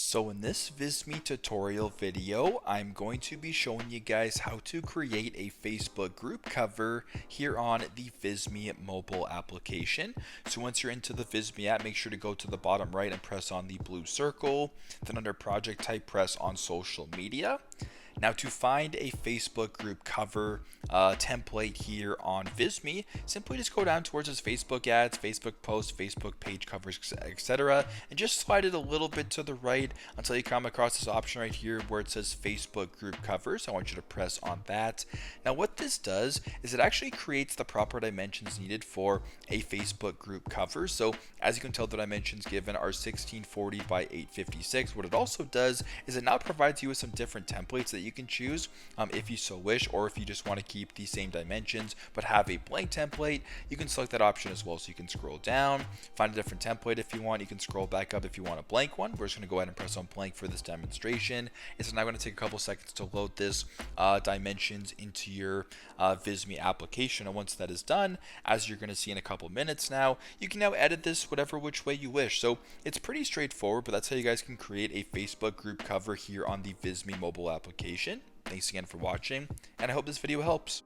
So in this Visme tutorial video, I'm going to be showing you guys how to create a Facebook group cover here on the Visme mobile application. So once you're into the Visme app, make sure to go to the bottom right and press on the blue circle. Then under project type, press on social media. Now to find a Facebook group cover template here on Visme, simply just go down towards its Facebook ads, Facebook posts, Facebook page covers, etc. and just slide it a little bit to the right until you come across this option right here where it says Facebook group covers. I want you to press on that. Now what this does is it actually creates the proper dimensions needed for a Facebook group cover. So as you can tell, the dimensions given are 1640 by 856. What it also does is it now provides you with some different templates that you can choose if you so wish, or if you just want to keep the same dimensions but have a blank template, you can select that option as well. So you can scroll down, find a different template if you want. You can scroll back up if you want a blank one. We're just going to go ahead and press on blank for this demonstration. It's now going to take a couple seconds to load this dimensions into your Visme application, and once that is done, as you're going to see in a couple minutes now, you can now edit this whatever which way you wish. So it's pretty straightforward, but that's how you guys can create a Facebook group cover here on the Visme mobile application. Thanks again for watching, and I hope this video helps.